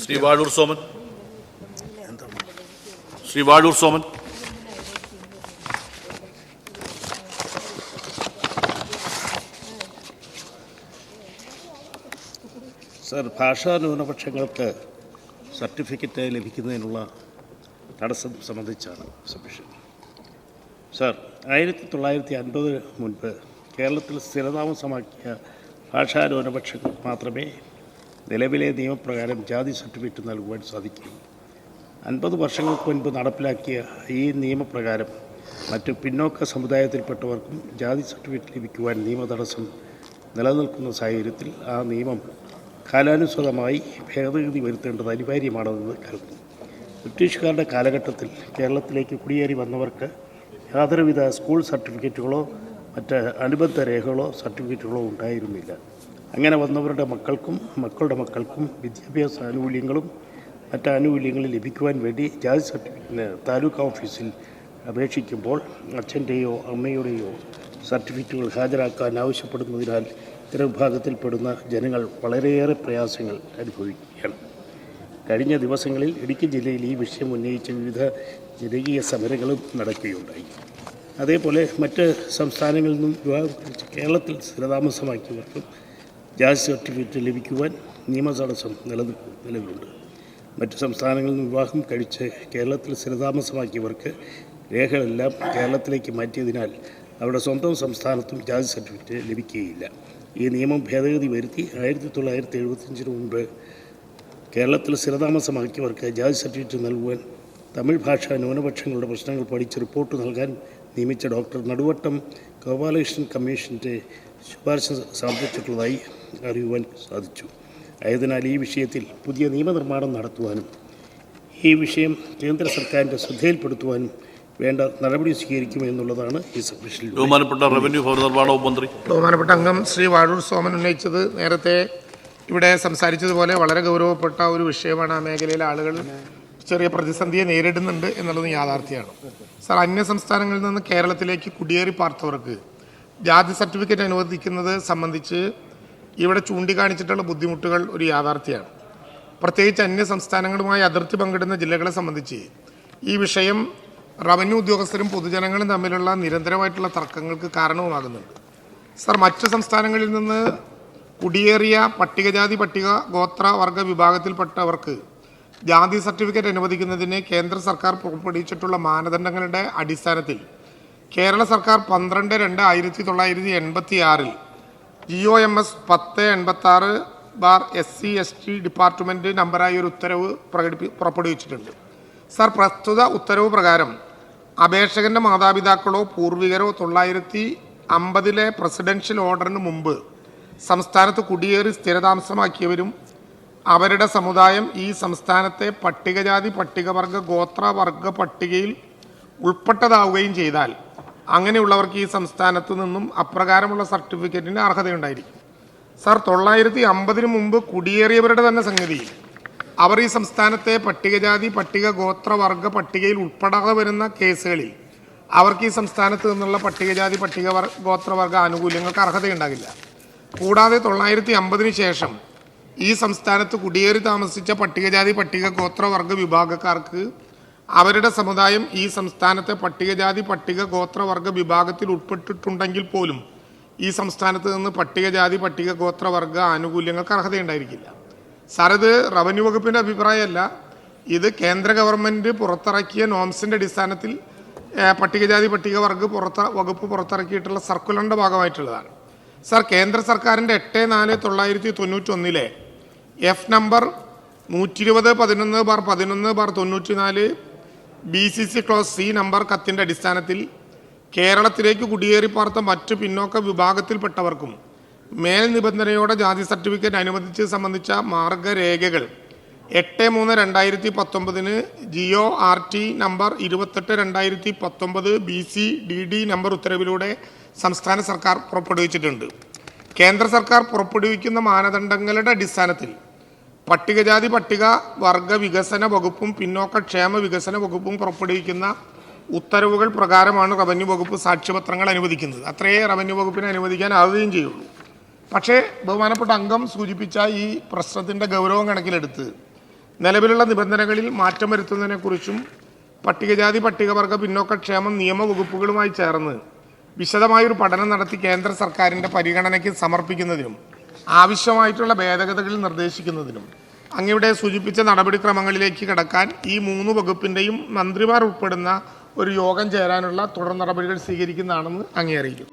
Shri Vazhoor Soman. Shri Vazhoor Soman. Sir, ഭാഷാ ന്യൂനപക്ഷങ്ങൾക്ക് certificate ലഭിക്കുന്നതിനുള്ള തടസ്സം സംബന്ധിച്ചാണ് സബ്മിഷൻ. സർ, 1950 മുൻപ് കേരളത്തിൽ സ്ഥിരതാമസമാക്കിയ ഭാഷാ ന്യൂനപക്ഷങ്ങൾ മാത്രമേ നിലവിലെ നിയമപ്രകാരം ജാതി സർട്ടിഫിക്കറ്റ് നൽകുവാൻ സാധിക്കൂ. 50 വർഷങ്ങൾക്ക് മുൻപ് നടപ്പിലാക്കിയ ഈ നിയമപ്രകാരം മറ്റു പിന്നോക്ക സമുദായത്തിൽപ്പെട്ടവർക്കും ജാതി സർട്ടിഫിക്കറ്റ് ലഭിക്കുവാൻ നിയമ തടസ്സം നിലനിൽക്കുന്ന സാഹചര്യത്തിൽ ആ നിയമം കാലാനുസൃതമായി ഭേദഗതി വരുത്തേണ്ടത് അനിവാര്യമാണെന്ന് കരുതുന്നു. ബ്രിട്ടീഷുകാരുടെ കാലഘട്ടത്തിൽ കേരളത്തിലേക്ക് കുടിയേറി വന്നവർക്ക് യാതൊരുവിധ സ്കൂൾ സർട്ടിഫിക്കറ്റുകളോ മറ്റ് അനുബന്ധ രേഖകളോ സർട്ടിഫിക്കറ്റുകളോ ഉണ്ടായിരുന്നില്ല. അങ്ങനെ വന്നവരുടെ മക്കൾക്കും മക്കളുടെ മക്കൾക്കും വിദ്യാഭ്യാസ ആനുകൂല്യങ്ങളും മറ്റ് ആനുകൂല്യങ്ങളും ലഭിക്കുവാൻ വേണ്ടി ജാതി സർട്ടിഫിക്കറ്റിന് താലൂക്ക് ഓഫീസിൽ അപേക്ഷിക്കുമ്പോൾ അച്ഛൻ്റെയോ അമ്മയുടെയോ സർട്ടിഫിക്കറ്റുകൾ ഹാജരാക്കാൻ ആവശ്യപ്പെടുന്നതിനാൽ ഇത്തരം വിഭാഗത്തിൽപ്പെടുന്ന ജനങ്ങൾ വളരെയേറെ പ്രയാസങ്ങൾ അനുഭവിക്കുകയാണ്. കഴിഞ്ഞ ദിവസങ്ങളിൽ ഇടുക്കി ജില്ലയിൽ ഈ വിഷയം ഉന്നയിച്ച വിവിധ ജനകീയ സമരങ്ങളും നടക്കുകയുണ്ടായി. അതേപോലെ മറ്റ് സംസ്ഥാനങ്ങളിൽ നിന്നും വിവാഹം കഴിച്ച് കേരളത്തിൽ സ്ഥിരതാമസമാക്കിയവർക്കും ജാതി സർട്ടിഫിക്കറ്റ് ലഭിക്കുവാൻ നിയമ തടസ്സം നിലവിലുണ്ട്. മറ്റ് സംസ്ഥാനങ്ങളിൽ നിന്ന് വിവാഹം കഴിച്ച് കേരളത്തിൽ സ്ഥിരതാമസമാക്കിയവർക്ക് രേഖകളെല്ലാം കേരളത്തിലേക്ക് മാറ്റിയതിനാൽ അവരുടെ സ്വന്തം സംസ്ഥാനത്തും ജാതി സർട്ടിഫിക്കറ്റ് ലഭിക്കുകയില്ല. ഈ നിയമം ഭേദഗതി വരുത്തി 1975 മുൻപ് കേരളത്തിൽ സ്ഥിരതാമസമാക്കിയവർക്ക് ജാതി സർട്ടിഫിക്കറ്റ് നൽകുവാൻ തമിഴ് ഭാഷാ ന്യൂനപക്ഷങ്ങളുടെ പ്രശ്നങ്ങൾ പഠിച്ച് റിപ്പോർട്ട് നൽകാൻ നിയമിച്ച ഡോക്ടർ നടുവട്ടം ഗോപാലകൃഷ്ണൻ കമ്മീഷൻ്റെ ശുപാർശ സമർപ്പിച്ചിട്ടുള്ളതായി അറിയുവാൻ സാധിച്ചു. ആയതിനാൽ ഈ വിഷയത്തിൽ പുതിയ നിയമനിർമ്മാണം നടത്തുവാനും ഈ വിഷയം കേന്ദ്ര സർക്കാരിൻ്റെ ശ്രദ്ധയിൽപ്പെടുത്തുവാനും വേണ്ട നടപടി സ്വീകരിക്കുമെന്നുള്ളതാണ് ഈ സബ്മിഷനിൽ. ബഹുമാനപ്പെട്ട റവന്യൂ ഭവന നിർമ്മാണ വകുപ്പ് മന്ത്രി. ബഹുമാനപ്പെട്ട അംഗം ശ്രീ വാഴൂർ സോമൻ ഉന്നയിച്ചത് നേരത്തെ ഇവിടെ സംസാരിച്ചതുപോലെ വളരെ ഗൗരവപ്പെട്ട ഒരു വിഷയമാണ്. ആ മേഖലയിലെ ആളുകൾ ചെറിയ പ്രതിസന്ധിയെ നേരിടുന്നുണ്ട് എന്നുള്ളത് യാഥാർത്ഥ്യമാണ്. സർ, അന്യ സംസ്ഥാനങ്ങളിൽ നിന്ന് കേരളത്തിലേക്ക് കുടിയേറി പാർത്തവർക്ക് ജാതി സർട്ടിഫിക്കറ്റ് അനുവദിക്കുന്നത് സംബന്ധിച്ച് ഇവിടെ ചൂണ്ടിക്കാണിച്ചിട്ടുള്ള ബുദ്ധിമുട്ടുകൾ ഒരു യാഥാർത്ഥ്യമാണ്. പ്രത്യേകിച്ച് അന്യ സംസ്ഥാനങ്ങളുമായി അതിർത്തി പങ്കിടുന്ന ജില്ലകളെ സംബന്ധിച്ച് ഈ വിഷയം റവന്യൂ ഉദ്യോഗസ്ഥരും പൊതുജനങ്ങളും തമ്മിലുള്ള നിരന്തരമായിട്ടുള്ള തർക്കങ്ങൾക്ക് കാരണവുമാകുന്നുണ്ട്. സർ, മറ്റ് സംസ്ഥാനങ്ങളിൽ നിന്ന് കുടിയേറിയ പട്ടികജാതി പട്ടിക ഗോത്ര വർഗ വിഭാഗത്തിൽപ്പെട്ടവർക്ക് ജാതി സർട്ടിഫിക്കറ്റ് അനുവദിക്കുന്നതിന് കേന്ദ്ര സർക്കാർ പുറപ്പെടുവിച്ചിട്ടുള്ള മാനദണ്ഡങ്ങളുടെ അടിസ്ഥാനത്തിൽ കേരള സർക്കാർ 12/2/1986 GOMS 1086/SC/ST ഡിപ്പാർട്ട്മെൻറ്റ് നമ്പറായി ഒരു ഉത്തരവ് പുറപ്പെടുവിച്ചിട്ടുണ്ട്. സർ, പ്രസ്തുത ഉത്തരവ് പ്രകാരം അപേക്ഷകൻ്റെ മാതാപിതാക്കളോ പൂർവികരോ 1950 പ്രസിഡൻഷ്യൽ ഓർഡറിന് മുമ്പ് സംസ്ഥാനത്ത് കുടിയേറി സ്ഥിരതാമസമാക്കിയവരും അവരുടെ സമുദായം ഈ സംസ്ഥാനത്തെ പട്ടികജാതി പട്ടികവർഗ ഗോത്ര വർഗ പട്ടികയിൽ ഉൾപ്പെട്ടതാവുകയും ചെയ്താൽ അങ്ങനെയുള്ളവർക്ക് ഈ സംസ്ഥാനത്ത് നിന്നും അപ്രകാരമുള്ള സർട്ടിഫിക്കറ്റിന് അർഹതയുണ്ടായിരിക്കും. സർ, 1950 മുമ്പ് കുടിയേറിയവരുടെ തന്നെ സംഗതിയിൽ അവർ ഈ സംസ്ഥാനത്തെ പട്ടികജാതി പട്ടിക ഗോത്ര വർഗ പട്ടികയിൽ ഉൾപ്പെടാതെ വരുന്ന കേസുകളിൽ അവർക്ക് ഈ സംസ്ഥാനത്ത് നിന്നുള്ള പട്ടികജാതി പട്ടിക ഗോത്രവർഗ ആനുകൂല്യങ്ങൾക്ക് അർഹതയുണ്ടാകില്ല. കൂടാതെ 1950 ശേഷം ഈ സംസ്ഥാനത്ത് കുടിയേറി താമസിച്ച പട്ടികജാതി പട്ടിക ഗോത്രവർഗ വിഭാഗക്കാർക്ക് അവരുടെ സമുദായം ഈ സംസ്ഥാനത്തെ പട്ടികജാതി പട്ടിക ഗോത്രവർഗ വിഭാഗത്തിൽ ഉൾപ്പെട്ടിട്ടുണ്ടെങ്കിൽ പോലും ഈ സംസ്ഥാനത്ത് നിന്ന് പട്ടികജാതി പട്ടിക ഗോത്രവർഗ ആനുകൂല്യങ്ങൾക്ക് അർഹതയുണ്ടായിരിക്കില്ല. സാർ, ഇത് റവന്യൂ വകുപ്പിൻ്റെ അഭിപ്രായമല്ല, ഇത് കേന്ദ്ര ഗവൺമെൻറ് പുറത്തിറക്കിയ നോംസിൻ്റെ അടിസ്ഥാനത്തിൽ പട്ടികജാതി പട്ടികവർഗ വകുപ്പ് പുറത്തിറക്കിയിട്ടുള്ള സർക്കുലറിൻ്റെ ഭാഗമായിട്ടുള്ളതാണ്. സർ, കേന്ദ്ര സർക്കാരിൻ്റെ 8/4/1991 F number 120/11/11/94 BCC clause C number കത്തിൻ്റെ അടിസ്ഥാനത്തിൽ കേരളത്തിലേക്ക് കുടിയേറി പാർത്ത മറ്റ് പിന്നോക്ക വിഭാഗത്തിൽപ്പെട്ടവർക്കും മേൽ നിബന്ധനയോടെ ജാതി സർട്ടിഫിക്കറ്റ് അനുവദിച്ച് സംബന്ധിച്ച മാർഗരേഖകൾ 8/3/2019 GORT നമ്പർ 28/2019 BCDD നമ്പർ ഉത്തരവിലൂടെ സംസ്ഥാന സർക്കാർ പുറപ്പെടുവിച്ചിട്ടുണ്ട്. കേന്ദ്ര സർക്കാർ പുറപ്പെടുവിക്കുന്ന മാനദണ്ഡങ്ങളുടെ അടിസ്ഥാനത്തിൽ പട്ടികജാതി പട്ടിക വർഗ വികസന വകുപ്പും പിന്നോക്ക ക്ഷേമ വികസന വകുപ്പും പുറപ്പെടുവിക്കുന്ന ഉത്തരവുകൾ പ്രകാരമാണ് റവന്യൂ വകുപ്പ് സാക്ഷ്യപത്രങ്ങൾ അനുവദിക്കുന്നത്. അത്രയേ റവന്യൂ വകുപ്പിനെ അനുവദിക്കാനാവുകയും ചെയ്യുള്ളൂ. പക്ഷേ ബഹുമാനപ്പെട്ട അംഗം സൂചിപ്പിച്ച ഈ പ്രശ്നത്തിൻ്റെ ഗൗരവം കണക്കിലെടുത്ത് നിലവിലുള്ള നിബന്ധനകളിൽ മാറ്റം വരുത്തുന്നതിനെക്കുറിച്ചും പട്ടികജാതി പട്ടികവർഗ പിന്നോക്കക്ഷേമ നിയമവകുപ്പുകളുമായി ചേർന്ന് വിശദമായൊരു പഠനം നടത്തി കേന്ദ്ര സർക്കാരിൻ്റെ പരിഗണനയ്ക്ക് സമർപ്പിക്കുന്നതിനും ആവശ്യമായിട്ടുള്ള ഭേദഗതികൾ നിർദ്ദേശിക്കുന്നതിനും അങ്ങയുടെ സൂചിപ്പിച്ച നടപടിക്രമങ്ങളിലേക്ക് കടക്കാൻ ഈ 3 വകുപ്പിൻ്റെയും മന്ത്രിമാർ ഉൾപ്പെടുന്ന ഒരു യോഗം ചേരാനുള്ള തുടർ നടപടികൾ സ്വീകരിക്കുന്നതാണെന്ന് അങ്ങേ അറിയിക്കും.